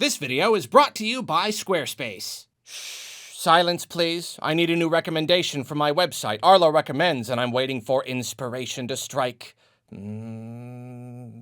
This video is brought to you by Squarespace. Shh, silence please. I need a new recommendation for my website. Arlo recommends and I'm waiting for inspiration to strike. Yeah.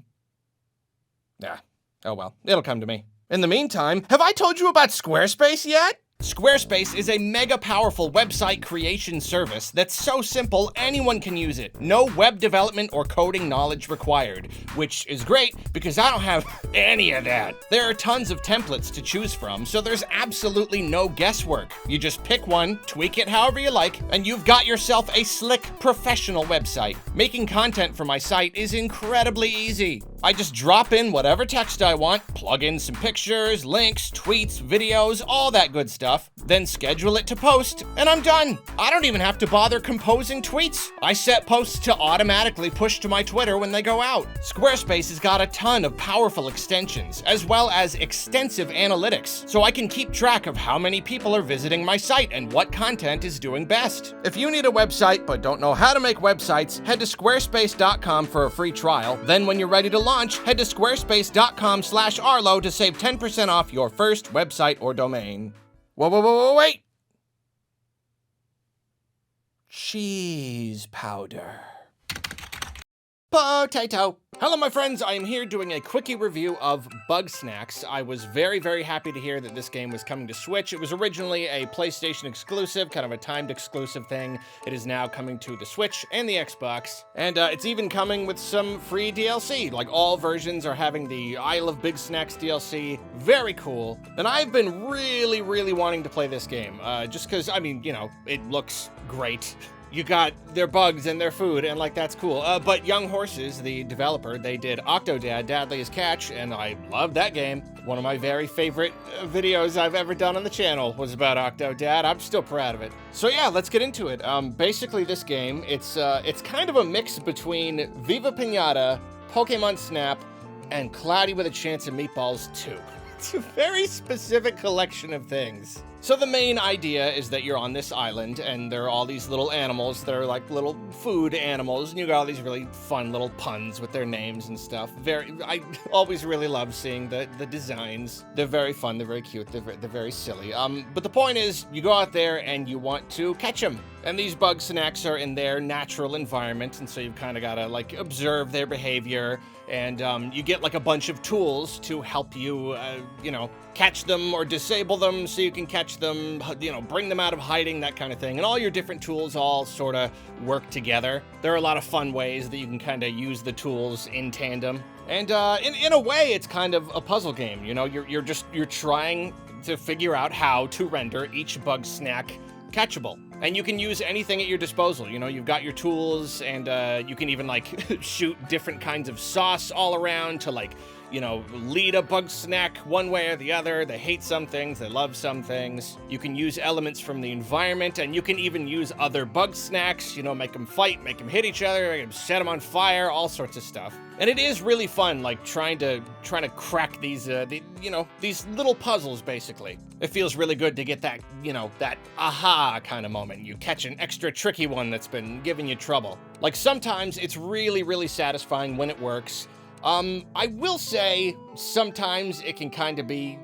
Oh well, it'll come to me. In the meantime, have I told you about Squarespace yet? Squarespace is a mega powerful website creation service that's so simple anyone can use it. No web development or coding knowledge required, which is great because I don't have any of that. There are tons of templates to choose from, so there's absolutely no guesswork. You just pick one, tweak it however you like, and you've got yourself a slick, professional website. Making content for my site is incredibly easy. I just drop in whatever text I want, plug in some pictures, links, tweets, videos, all that good stuff, then schedule it to post, and I'm done. I don't even have to bother composing tweets. I set posts to automatically push to my Twitter when they go out. Squarespace has got a ton of powerful extensions, as well as extensive analytics, so I can keep track of how many people are visiting my site and what content is doing best. If you need a website but don't know how to make websites, head to squarespace.com for a free trial. Then when you're ready to launch, head to squarespace.com/Arlo to save 10% off your first website or domain. Whoa, wait! Cheese powder. Potato. Hello my friends, I am here doing a quickie review of Bugsnax. I was very, very happy to hear that this game was coming to Switch. It was originally a PlayStation exclusive, kind of a timed exclusive thing. It is now coming to the Switch and the Xbox. And it's even coming with some free DLC. Like all versions are having the Isle of Bigsnax DLC. Very cool. And I've been really, really wanting to play this game. Just because, I mean, you know, it looks great. You got their bugs and their food, and like, that's cool. But Young Horses, the developer, they did Octodad, Dadly as Catch, and I love that game. One of my very favorite videos I've ever done on the channel was about Octodad. I'm still proud of it. So yeah, let's get into it. Basically this game, it's kind of a mix between Viva Piñata, Pokemon Snap, and Cloudy with a Chance of Meatballs 2. It's a very specific collection of things. So the main idea is that you're on this island and there are all these little animals that are like little food animals, and you got all these really fun little puns with their names and stuff. I always really love seeing the designs. They're very fun, they're very cute, they're very silly. But the point is, you go out there and you want to catch them. And these Bugsnax are in their natural environment, and so you've kind of got to like observe their behavior, and you get like a bunch of tools to help you, you know, catch them or disable them so you can catch them, you know, bring them out of hiding, that kind of thing. And all your different tools all sort of work together. There are a lot of fun ways that you can kind of use the tools in tandem. And in a way, it's kind of a puzzle game. You know, you're trying to figure out how to render each Bugsnax catchable. And you can use anything at your disposal. You know, you've got your tools, and you can even like shoot different kinds of sauce all around to, like, you know, lead a Bugsnax one way or the other. They hate some things, they love some things. You can use elements from the environment, and you can even use other Bugsnax, you know, make them fight, make them hit each other, make them set them on fire, all sorts of stuff. And it is really fun, like trying to crack these, these little puzzles, basically. It feels really good to get that, you know, that aha kind of moment. You catch an extra tricky one that's been giving you trouble. Like, sometimes it's really, really satisfying when it works. I will say sometimes it can kind of be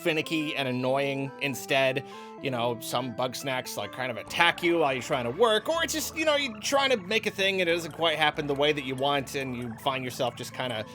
finicky and annoying instead. You know, some Bugsnax like kind of attack you while you're trying to work, or it's just, you know, you're trying to make a thing and it doesn't quite happen the way that you want, and you find yourself just kind of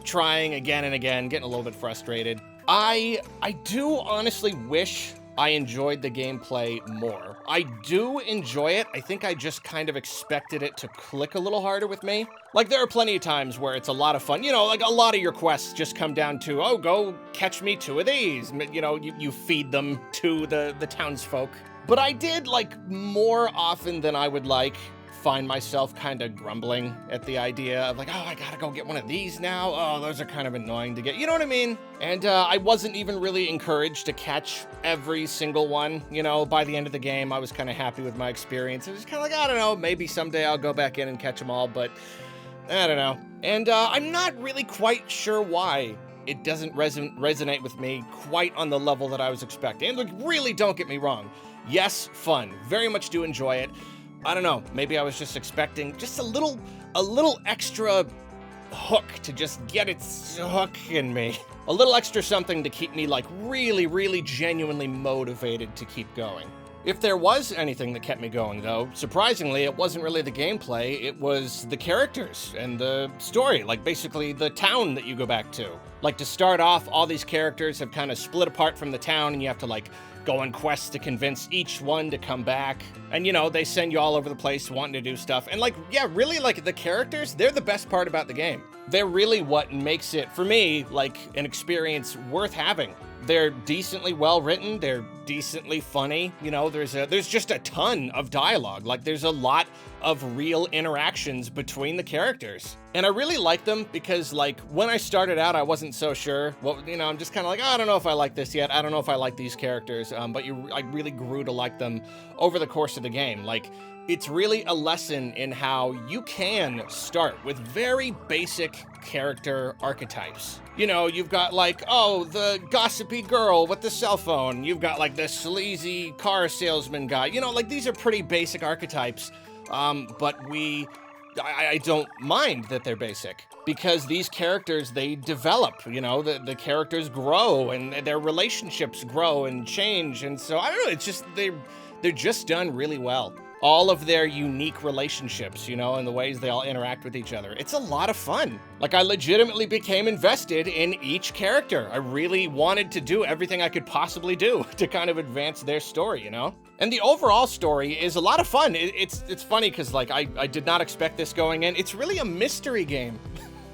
trying again and again, getting a little bit frustrated. I do honestly wish I enjoyed the gameplay more. I do enjoy it. I think I just kind of expected it to click a little harder with me. Like, there are plenty of times where it's a lot of fun. You know, like a lot of your quests just come down to, oh, go catch me 2 of these. You know, you feed them to the townsfolk. But I did, like, more often than I would like, find myself kind of grumbling at the idea of like, oh, I gotta go get one of these now. Oh, those are kind of annoying to get. You know what I mean? And I wasn't even really encouraged to catch every single one. You know, by the end of the game, I was kind of happy with my experience. It was kind of like, I don't know, maybe someday I'll go back in and catch them all, but I don't know. And I'm not really quite sure why it doesn't resonate with me quite on the level that I was expecting. And look, really, don't get me wrong. Yes, fun. Very much do enjoy it. I don't know, maybe I was just expecting just a little extra hook to just get its hook in me. A little extra something to keep me like really, really genuinely motivated to keep going. If there was anything that kept me going, though, surprisingly, it wasn't really the gameplay, it was the characters and the story, like basically the town that you go back to. Like, to start off, all these characters have kind of split apart from the town, and you have to, like, go on quests to convince each one to come back. And, you know, they send you all over the place wanting to do stuff. And, like, yeah, really, like, the characters, they're the best part about the game. They're really what makes it, for me, like, an experience worth having. They're decently well written, they're decently funny, you know, there's just a ton of dialogue. Like, there's a lot of real interactions between the characters. And I really like them because, like, when I started out, I wasn't so sure. Well, you know, I'm just kind of like, oh, I don't know if I like this yet. I don't know if I like these characters. But I really grew to like them over the course of the game. Like, it's really a lesson in how you can start with very basic character archetypes. You know, you've got like, oh, the gossipy girl with the cell phone. You've got like the sleazy car salesman guy. You know, like, these are pretty basic archetypes, but I don't mind that they're basic, because these characters, they develop, you know, the characters grow and their relationships grow and change. And so, I don't know, it's just, they're just done really well. All of their unique relationships, you know, and the ways they all interact with each other. It's a lot of fun. Like, I legitimately became invested in each character. I really wanted to do everything I could possibly do to kind of advance their story, you know? And the overall story is a lot of fun. It's funny because, like, I did not expect this going in. It's really a mystery game.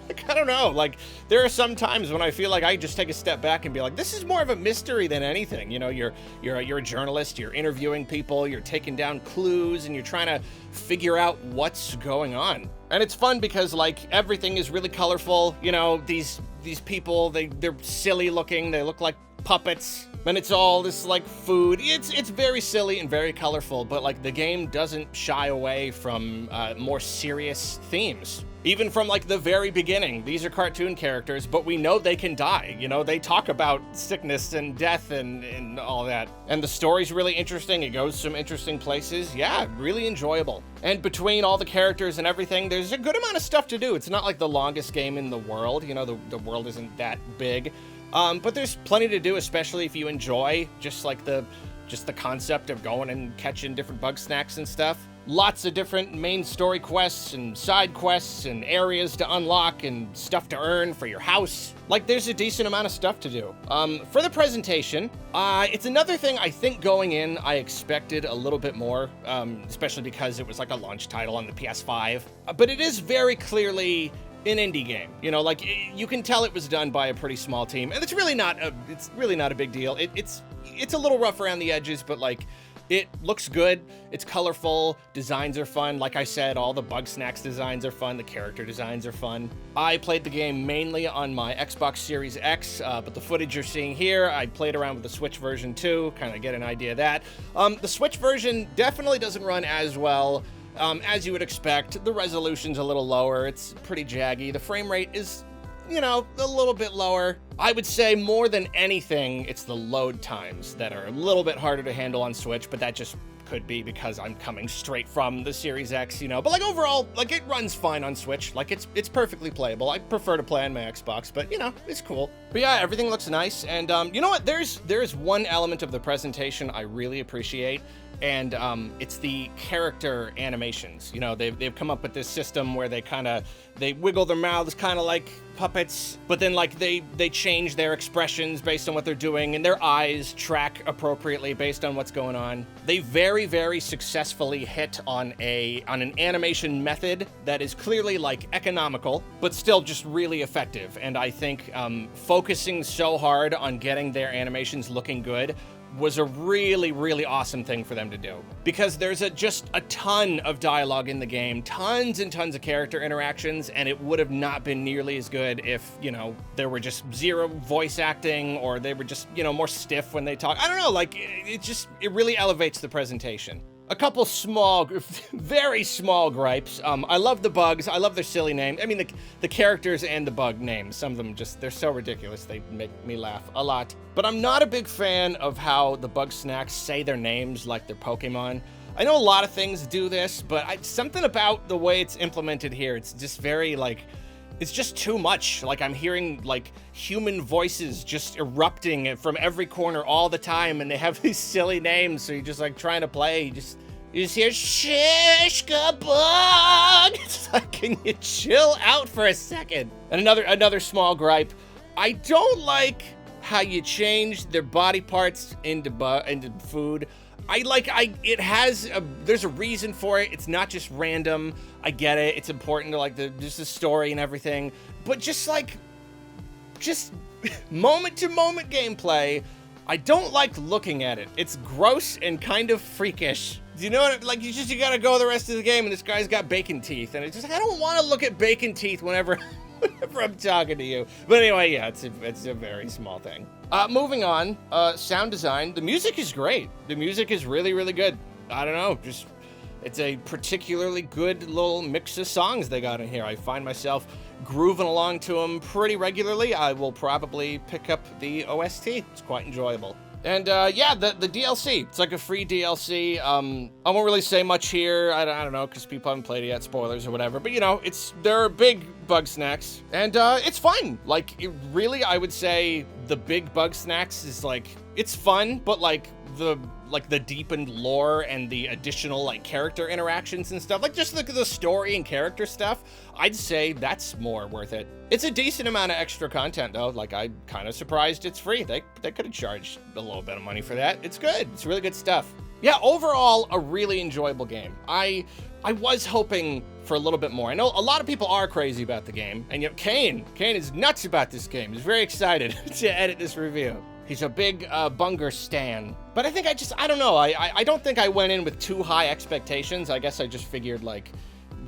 Like, I don't know, like, there are some times when I feel like I just take a step back and be like, this is more of a mystery than anything. You know, you're a journalist, you're interviewing people, you're taking down clues, and you're trying to figure out what's going on. And it's fun because, like, everything is really colorful. You know, these people, they're silly looking, they look like puppets, and it's all this, like, food. It's very silly and very colorful, but, like, the game doesn't shy away from more serious themes. Even from, like, the very beginning, these are cartoon characters, but we know they can die. You know, they talk about sickness and death and all that. And the story's really interesting. It goes some interesting places. Yeah, really enjoyable. And between all the characters and everything, there's a good amount of stuff to do. It's not like the longest game in the world. You know, the world isn't that big. But there's plenty to do, especially if you enjoy just the concept of going and catching different Bugsnax and stuff. Lots of different main story quests and side quests and areas to unlock and stuff to earn for your house. Like, there's a decent amount of stuff to do. For the presentation, it's another thing I think going in I expected a little bit more, especially because it was like a launch title on the PS5. But it is very clearly an indie game. You know, like, you can tell it was done by a pretty small team, and it's really not a big deal. It's a little rough around the edges, but, like, it looks good, it's colorful, designs are fun. Like I said, all the Bugsnax designs are fun, the character designs are fun. I played the game mainly on my Xbox Series X, but the footage you're seeing here, I played around with the Switch version too, kind of get an idea of that. The Switch version definitely doesn't run as well as you would expect. The resolution's a little lower, it's pretty jaggy. The frame rate is, you know, a little bit lower. I would say more than anything, it's the load times that are a little bit harder to handle on Switch, but that just could be because I'm coming straight from the Series X, you know. But, like, overall, like, it runs fine on Switch. Like, it's perfectly playable. I prefer to play on my Xbox, but, you know, it's cool. But yeah, everything looks nice. And you know what? There's one element of the presentation I really appreciate, and it's the character animations. You know, they've come up with this system where they wiggle their mouths kind of like puppets, but then, like, they change their expressions based on what they're doing, and their eyes track appropriately based on what's going on. They very, very successfully hit on an animation method that is clearly, like, economical, but still just really effective. And I think focusing so hard on getting their animations looking good was a really, really awesome thing for them to do. Because there's just a ton of dialogue in the game, tons and tons of character interactions, and it would have not been nearly as good if, you know, there were just zero voice acting, or they were just, you know, more stiff when they talk. I don't know, like, it really elevates the presentation. A couple small, very small gripes. I love the bugs. I love their silly name. I mean, the characters and the bug names. Some of them they're so ridiculous. They make me laugh a lot. But I'm not a big fan of how the Bugsnax say their names like they're Pokemon. I know a lot of things do this, but something about the way it's implemented here, it's just very, like, it's just too much. Like, I'm hearing, like, human voices just erupting from every corner all the time, and they have these silly names, so you're just, like, trying to play. You just hear, shish kabug! It's like, can you chill out for a second? And another small gripe. I don't like how you change their body parts into food. There's a reason for it. It's not just random. I get it. It's important to, like, just the story and everything. But just moment-to-moment gameplay, I don't like looking at it. It's gross and kind of freakish. Do you know what? Like, you gotta go the rest of the game, and this guy's got bacon teeth, and it's just like, I don't want to look at bacon teeth whenever I'm talking to you. But anyway, yeah, it's a very small thing. Moving on, sound design. The music is great. The music is really, really good. I don't know, it's a particularly good little mix of songs they got in here. I find myself grooving along to them pretty regularly. I will probably pick up the OST. It's quite enjoyable. And yeah, the DLC, it's like a free DLC. I won't really say much here. I don't know, because people haven't played it yet, spoilers or whatever. But, you know, they're big Bugsnax, and it's fun. Like, really, I would say the big Bugsnax is, like, it's fun, but, like, the deepened lore and the additional, like, character interactions and stuff, like, just the story and character stuff, I'd say that's more worth it. It's a decent amount of extra content, though. Like, I'm kind of surprised it's free. They could have charged a little bit of money for that. It's good. It's really good stuff. Yeah, overall, a really enjoyable game. I was hoping for a little bit more. I know a lot of people are crazy about the game, and yet Kane is nuts about this game. He's very excited to edit this review. He's a big Bunger stan. But I think I don't know. I don't think I went in with too high expectations. I guess I just figured, like,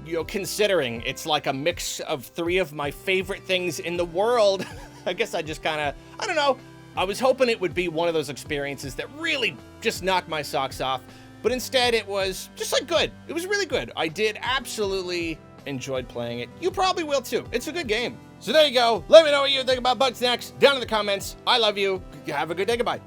you know, considering it's like a mix of 3 of my favorite things in the world, I guess I just kind of, I don't know. I was hoping it would be one of those experiences that really just knocked my socks off. But instead, it was just, like, good. It was really good. I did absolutely enjoyed playing it. You probably will, too. It's a good game. So there you go. Let me know what you think about Bugsnax down in the comments. I love you. Have a good day. Goodbye.